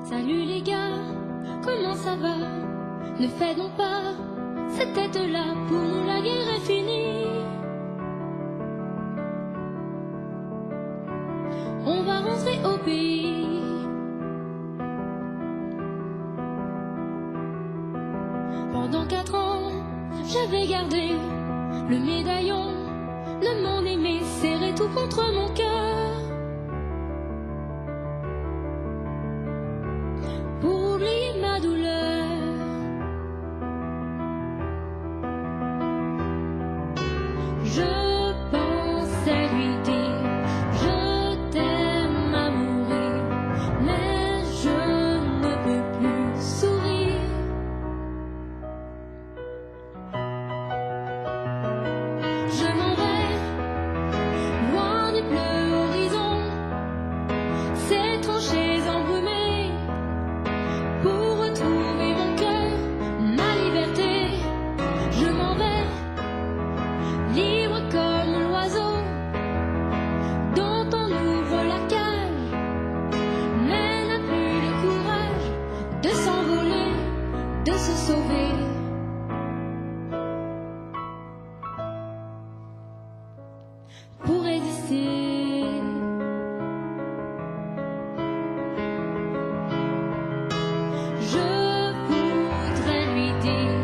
Salut les gars, comment ça va? Ne fais donc pas cette tête-là, pour nous la guerre est finie. On va rentrer au pays. Pendant 4 ans, j'avais gardé le médaillon de mon aimé, serré tout contre mon cœur. Pour oublier ma douleur, je pensais lui dire je t'aime à mourir, mais je ne peux plus sourire. Je m'en vais loin du bleu horizon, ces tranchées embrumées, pour retrouver mon cœur, ma liberté. Je m'en vais, libre comme l'oiseau dont on ouvre la cage, mais n'a plus le courage de s'envoler, de se sauver. Pour résister, je voudrais lui dire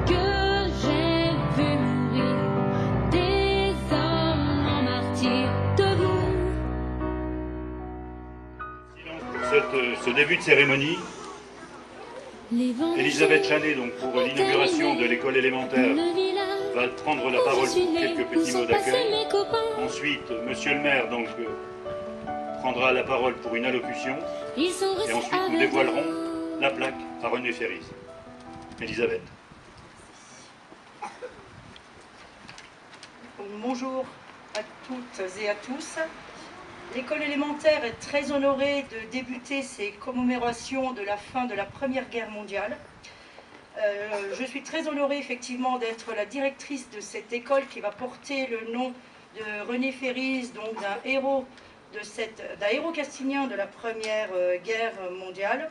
que j'ai vu mourir des hommes en martyrs debout. Pour ce début de cérémonie, Les vents Elisabeth Chanet, donc pour l'inauguration de l'école élémentaire, va prendre la parole pour quelques petits mots d'accueil. Ensuite, monsieur le maire donc, prendra la parole pour une allocution. Et ensuite, nous dévoilerons la plaque à René Ferries. Elisabeth. Bonjour à toutes et à tous. L'école élémentaire est très honorée de débuter ses commémorations de la fin de la Première Guerre mondiale. Je suis très honorée effectivement d'être la directrice de cette école qui va porter le nom de René Ferries, donc d'un héros castinien de la Première Guerre mondiale.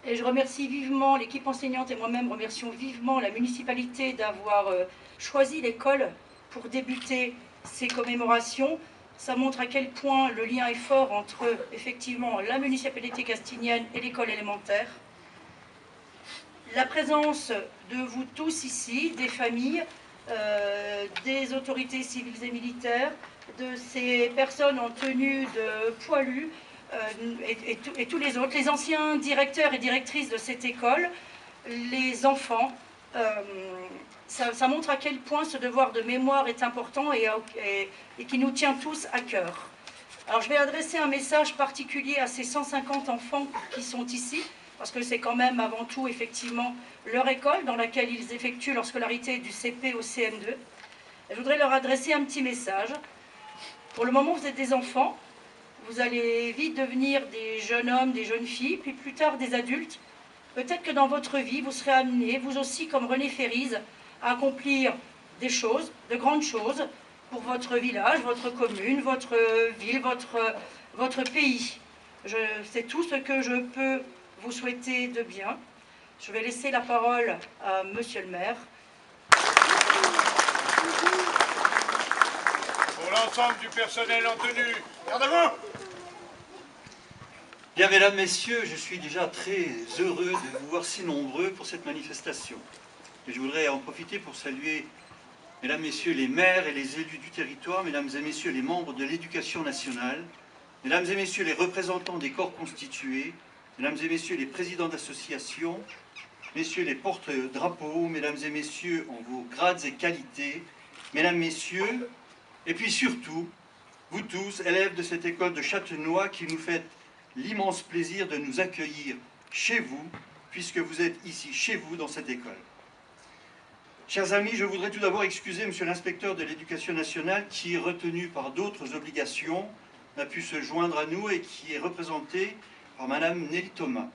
Et je remercie vivement l'équipe enseignante et moi-même remercions vivement la municipalité d'avoir choisi l'école pour débuter ces commémorations. Ça montre à quel point le lien est fort entre effectivement la municipalité castinienne et l'école élémentaire. La présence de vous tous ici, des familles, des autorités civiles et militaires, de ces personnes en tenue de poilus et tous les autres, les anciens directeurs et directrices de cette école, les enfants, ça montre à quel point ce devoir de mémoire est important et qui nous tient tous à cœur. Alors je vais adresser un message particulier à ces 150 enfants qui sont ici, parce que c'est quand même avant tout effectivement leur école dans laquelle ils effectuent leur scolarité du CP au CM2. Et je voudrais leur adresser un petit message. Pour le moment, vous êtes des enfants, vous allez vite devenir des jeunes hommes, des jeunes filles, puis plus tard des adultes. Peut-être que dans votre vie, vous serez amenés, vous aussi comme René Ferries, à accomplir des choses, de grandes choses, pour votre village, votre commune, votre ville, votre pays. C'est tout ce que je peux vous souhaiter de bien. Je vais laisser la parole à monsieur le maire. Pour l'ensemble du personnel en tenue, garde à vous. Bien, mesdames, messieurs, je suis déjà très heureux de vous voir si nombreux pour cette manifestation. Et je voudrais en profiter pour saluer, mesdames, messieurs, les maires et les élus du territoire, mesdames et messieurs, les membres de l'éducation nationale, mesdames et messieurs, les représentants des corps constitués, mesdames et messieurs, les présidents d'associations, messieurs les porte-drapeaux, mesdames et messieurs, en vos grades et qualités, mesdames, messieurs, et puis surtout, vous tous, élèves de cette école de Châtenois, qui nous faites l'immense plaisir de nous accueillir chez vous, puisque vous êtes ici, chez vous, dans cette école. Chers amis, je voudrais tout d'abord excuser monsieur l'inspecteur de l'Éducation nationale qui, retenu par d'autres obligations, n'a pu se joindre à nous et qui est représenté par madame Nelly Thomas.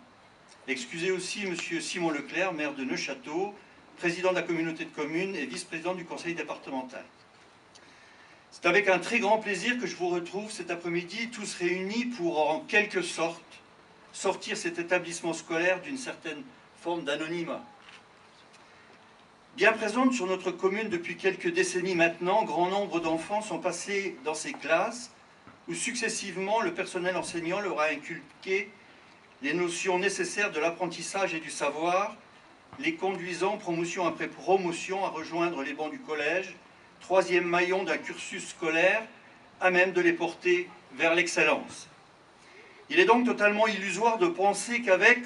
Excusez aussi monsieur Simon Leclerc, maire de Neufchâteau, président de la communauté de communes et vice-président du conseil départemental. C'est avec un très grand plaisir que je vous retrouve cet après-midi, tous réunis pour, en quelque sorte, sortir cet établissement scolaire d'une certaine forme d'anonymat. Bien présente sur notre commune depuis quelques décennies maintenant, grand nombre d'enfants sont passés dans ces classes où successivement le personnel enseignant leur a inculqué les notions nécessaires de l'apprentissage et du savoir, les conduisant promotion après promotion à rejoindre les bancs du collège, troisième maillon d'un cursus scolaire à même de les porter vers l'excellence. Il est donc totalement illusoire de penser qu'avec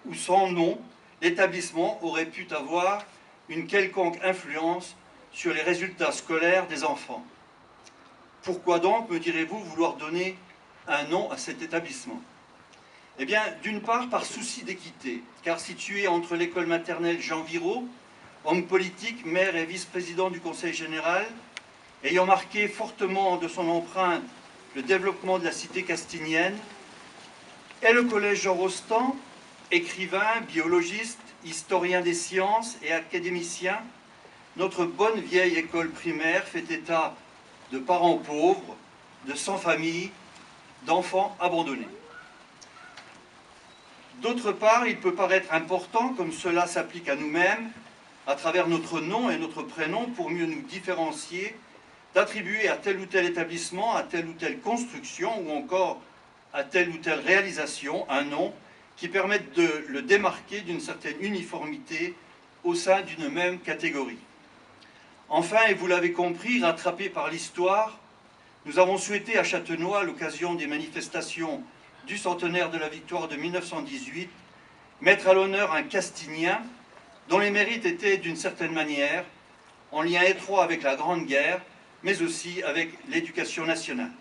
ou sans nom, l'établissement aurait pu avoir une quelconque influence sur les résultats scolaires des enfants. Pourquoi donc, me direz-vous, vouloir donner un nom à cet établissement? Eh bien, d'une part, par souci d'équité, car situé entre l'école maternelle Jean Viraud, homme politique, maire et vice-président du Conseil général, ayant marqué fortement de son empreinte le développement de la cité castinienne, et le collège Jean Rostand, écrivain, biologiste, historien des sciences et académicien, notre bonne vieille école primaire fait état de parents pauvres, de sans-famille, d'enfants abandonnés. D'autre part, il peut paraître important, comme cela s'applique à nous-mêmes, à travers notre nom et notre prénom, pour mieux nous différencier, d'attribuer à tel ou tel établissement, à telle ou telle construction, ou encore à telle ou telle réalisation, un nom qui permette de le démarquer d'une certaine uniformité au sein d'une même catégorie. Enfin, et vous l'avez compris, rattrapé par l'histoire, nous avons souhaité à Châtenois, à l'occasion des manifestations du centenaire de la victoire de 1918, mettre à l'honneur un Castinien dont les mérites étaient d'une certaine manière en lien étroit avec la Grande Guerre, mais aussi avec l'éducation nationale.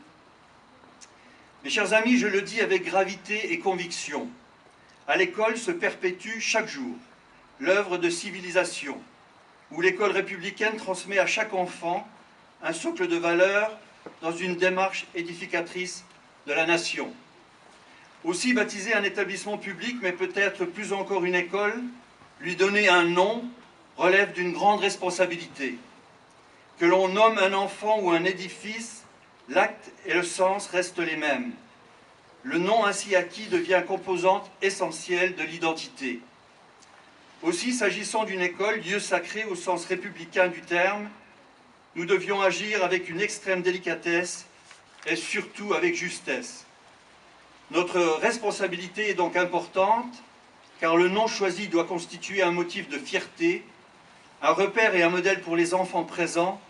Mes chers amis, je le dis avec gravité et conviction, à l'école se perpétue chaque jour l'œuvre de civilisation, où l'école républicaine transmet à chaque enfant un socle de valeurs dans une démarche édificatrice de la nation. Aussi, baptiser un établissement public, mais peut-être plus encore une école, lui donner un nom, relève d'une grande responsabilité. Que l'on nomme un enfant ou un édifice, l'acte et le sens restent les mêmes. Le nom ainsi acquis devient composante essentielle de l'identité. Aussi, s'agissant d'une école, lieu sacré au sens républicain du terme, nous devions agir avec une extrême délicatesse et surtout avec justesse. Notre responsabilité est donc importante, car le nom choisi doit constituer un motif de fierté, un repère et un modèle pour les enfants présents,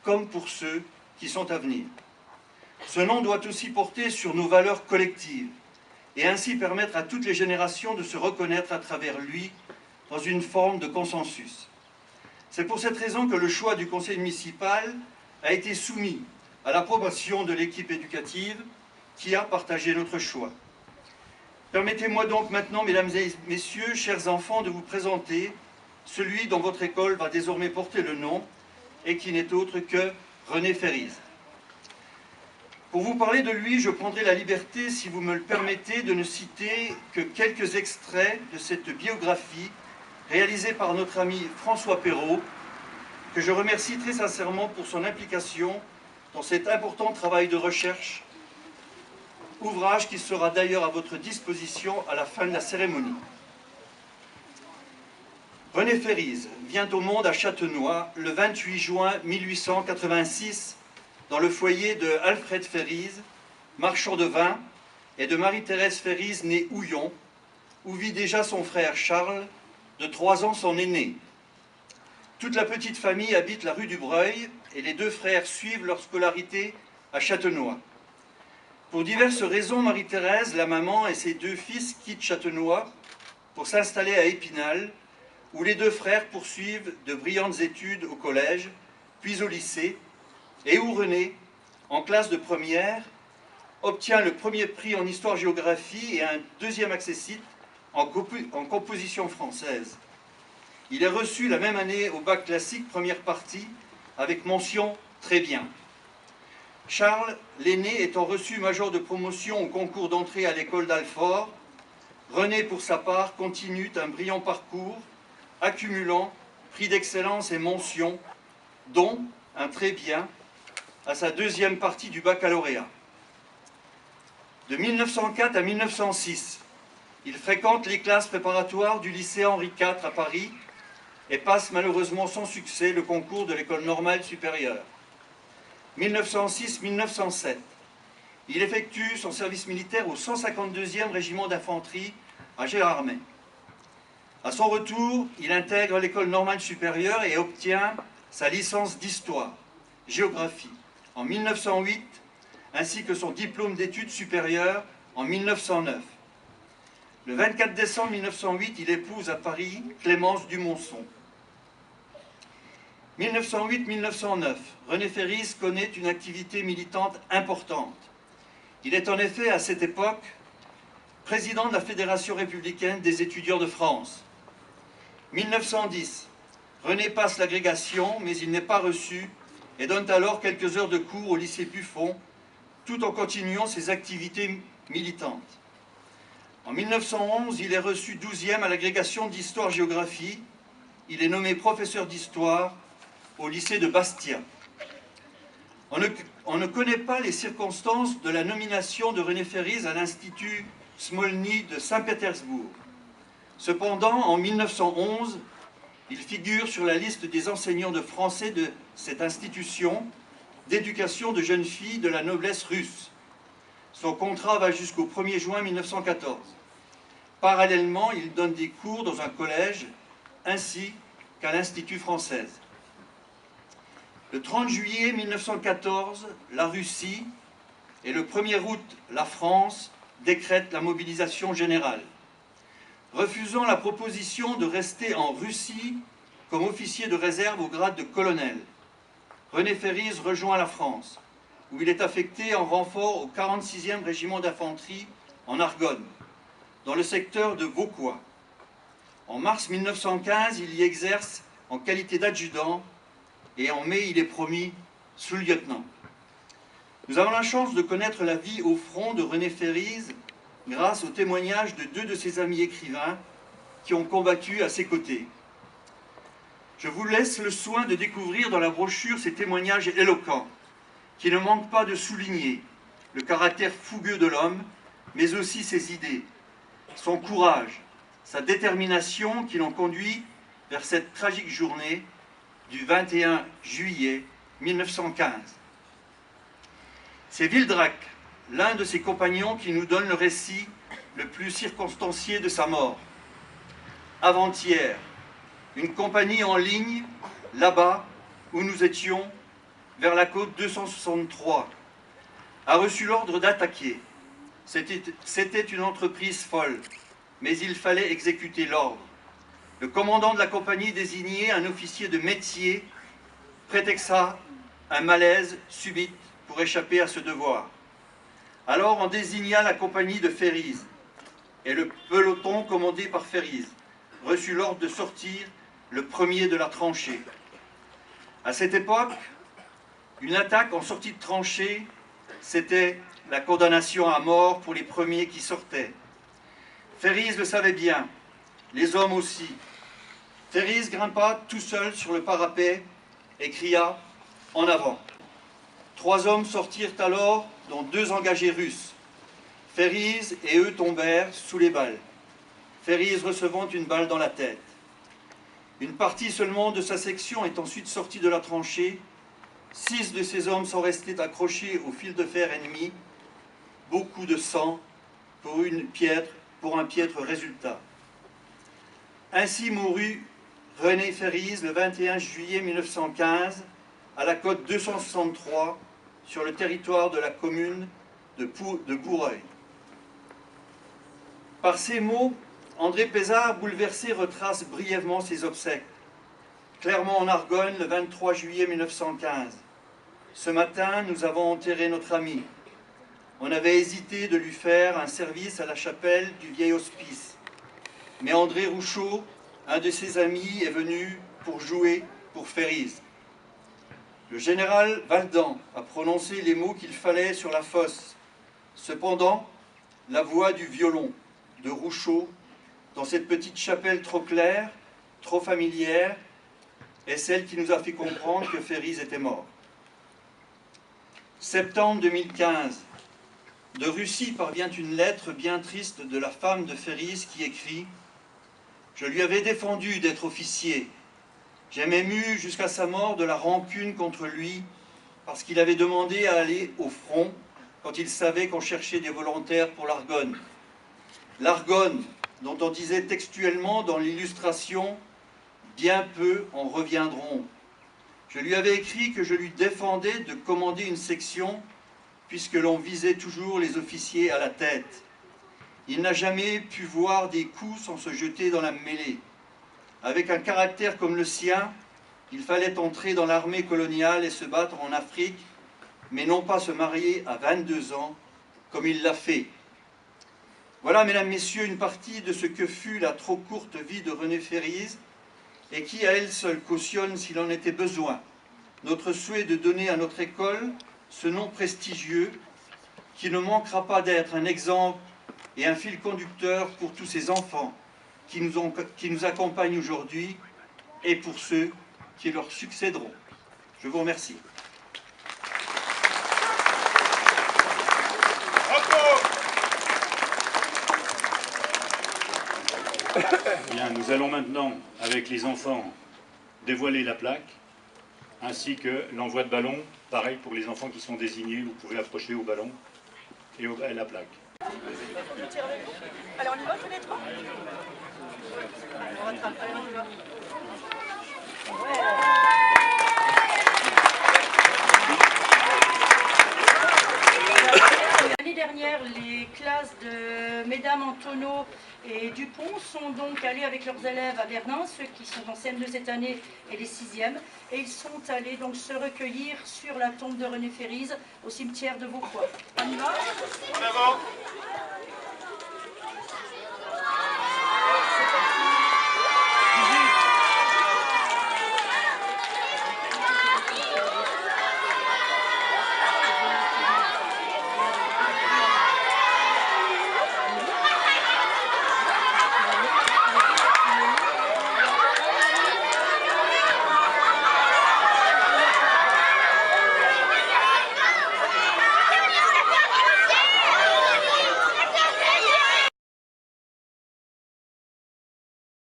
comme pour ceux qui sont à venir. Ce nom doit aussi porter sur nos valeurs collectives, et ainsi permettre à toutes les générations de se reconnaître à travers lui dans une forme de consensus. C'est pour cette raison que le choix du conseil municipal a été soumis à l'approbation de l'équipe éducative qui a partagé notre choix. Permettez-moi donc maintenant, mesdames et messieurs, chers enfants, de vous présenter celui dont votre école va désormais porter le nom et qui n'est autre que René Ferrize. Pour vous parler de lui, je prendrai la liberté, si vous me le permettez, de ne citer que quelques extraits de cette biographie réalisée par notre ami François Perrault, que je remercie très sincèrement pour son implication dans cet important travail de recherche, ouvrage qui sera d'ailleurs à votre disposition à la fin de la cérémonie. René Ferrize vient au monde à Châtenois le 28 juin 1886 dans le foyer de Alfred Ferrize, marchand de vin, et de Marie-Thérèse Ferrize, née Houillon, où vit déjà son frère Charles, de 3 ans son aîné. Toute la petite famille habite la rue du Breuil et les 2 frères suivent leur scolarité à Châtenois. Pour diverses raisons, Marie-Thérèse, la maman, et ses 2 fils quittent Châtenois pour s'installer à Épinal, où les 2 frères poursuivent de brillantes études au collège, puis au lycée, et où René, en classe de première, obtient le premier prix en histoire-géographie et un 2e accessit en composition française. Il est reçu la même année au bac classique, première partie, avec mention très bien. Charles, l'aîné, étant reçu major de promotion au concours d'entrée à l'école d'Alfort, René, pour sa part, continue un brillant parcours, accumulant prix d'excellence et mentions, dont un très bien à sa 2e partie du baccalauréat. De 1904 à 1906, Il fréquente les classes préparatoires du lycée Henri IV à Paris et passe malheureusement sans succès le concours de l'école normale supérieure. 1906-1907. Il effectue son service militaire au 152e régiment d'infanterie à Gérardmer. À son retour, il intègre l'école normale supérieure et obtient sa licence d'histoire, géographie en 1908, ainsi que son diplôme d'études supérieures en 1909. Le 24 décembre 1908, il épouse à Paris Clémence Dumonson. 1908-1909, René Ferriz connaît une activité militante importante. Il est en effet à cette époque président de la Fédération républicaine des étudiants de France. 1910, René passe l'agrégation, mais il n'est pas reçu et donne alors quelques heures de cours au lycée Buffon, tout en continuant ses activités militantes. En 1911, il est reçu 12e à l'agrégation d'histoire-géographie. Il est nommé professeur d'histoire au lycée de Bastia. On ne connaît pas les circonstances de la nomination de René Ferriz à l'Institut Smolny de Saint-Pétersbourg. Cependant, en 1911, il figure sur la liste des enseignants de français de cette institution d'éducation de jeunes filles de la noblesse russe. Son contrat va jusqu'au 1er juin 1914. Parallèlement, il donne des cours dans un collège ainsi qu'à l'Institut français. Le 30 juillet 1914, la Russie et le 1er août, la France décrètent la mobilisation générale. Refusant la proposition de rester en Russie comme officier de réserve au grade de colonel, René Ferriz rejoint la France, où il est affecté en renfort au 46e régiment d'infanterie en Argonne, dans le secteur de Vauquois. En mars 1915, il y exerce en qualité d'adjudant et en mai, il est promu sous-lieutenant. Nous avons la chance de connaître la vie au front de René Ferriz grâce au témoignage de 2 de ses amis écrivains qui ont combattu à ses côtés. Je vous laisse le soin de découvrir dans la brochure ces témoignages éloquents qui ne manquent pas de souligner le caractère fougueux de l'homme, mais aussi ses idées, son courage, sa détermination qui l'ont conduit vers cette tragique journée du 21 juillet 1915. C'est Vildrac, l'un de ses compagnons, qui nous donne le récit le plus circonstancié de sa mort. Avant-hier, une compagnie en ligne, là-bas où nous étions, vers la côte 263, a reçu l'ordre d'attaquer. C'était une entreprise folle, mais il fallait exécuter l'ordre. Le commandant de la compagnie désignait un officier de métier, prétexta un malaise subit pour échapper à ce devoir. Alors on désigna la compagnie de Ferriz, et le peloton commandé par Ferriz reçut l'ordre de sortir le premier de la tranchée. À cette époque, une attaque en sortie de tranchée, c'était la condamnation à mort pour les premiers qui sortaient. Ferriz le savait bien, les hommes aussi. Ferriz grimpa tout seul sur le parapet et cria « En avant !» 3 hommes sortirent alors, dont 2 engagés russes. Ferriz et eux tombèrent sous les balles, Ferriz recevant une balle dans la tête. Une partie seulement de sa section est ensuite sortie de la tranchée. 6 de ces hommes sont restés accrochés au fil de fer ennemi. Beaucoup de sang pour un piètre résultat. Ainsi mourut René Ferriz le 21 juillet 1915 à la côte 263 sur le territoire de la commune de Boureuil. Par ces mots, André Pézard, bouleversé, retrace brièvement ses obsèques. Clermont en Argonne, le 23 juillet 1915. Ce matin, nous avons enterré notre ami. On avait hésité de lui faire un service à la chapelle du vieil hospice. Mais André Rouchot, un de ses amis, est venu pour jouer pour Ferriz. Le général Valdan a prononcé les mots qu'il fallait sur la fosse. Cependant, la voix du violon de Rouchot, dans cette petite chapelle trop claire, trop familière, est celle qui nous a fait comprendre que Ferriz était mort. Septembre 2015. de Russie parvient une lettre bien triste de la femme de Férise qui écrit « Je lui avais défendu d'être officier. J'ai même eu jusqu'à sa mort de la rancune contre lui parce qu'il avait demandé à aller au front quand il savait qu'on cherchait des volontaires pour l'Argonne. L'Argonne, dont on disait textuellement dans l'illustration « Bien peu en reviendront ». Je lui avais écrit que je lui défendais de commander une section puisque l'on visait toujours les officiers à la tête. Il n'a jamais pu voir des coups sans se jeter dans la mêlée. Avec un caractère comme le sien, il fallait entrer dans l'armée coloniale et se battre en Afrique, mais non pas se marier à 22 ans, comme il l'a fait. Voilà, mesdames, messieurs, une partie de ce que fut la trop courte vie de René Férise, et qui à elle seule cautionne, s'il en était besoin, notre souhait de donner à notre école ce nom prestigieux qui ne manquera pas d'être un exemple et un fil conducteur pour tous ces enfants qui nous accompagnent aujourd'hui et pour ceux qui leur succéderont. Je vous remercie. Bien, nous allons maintenant, avec les enfants, dévoiler la plaque, ainsi que l'envoi de ballon. Pareil pour les enfants qui sont désignés, vous pouvez approcher au ballon et à la plaque. Alors on y va tous les trois. On rattrape, allez, on y va. L'année dernière, les classes de Mesdames Antonio et Dupont sont donc allés avec leurs élèves à Verdun, ceux qui sont en CM2 cette année et les 6e, et ils sont allés donc se recueillir sur la tombe de René Férise au cimetière de Vauquois. On y va ? En avant.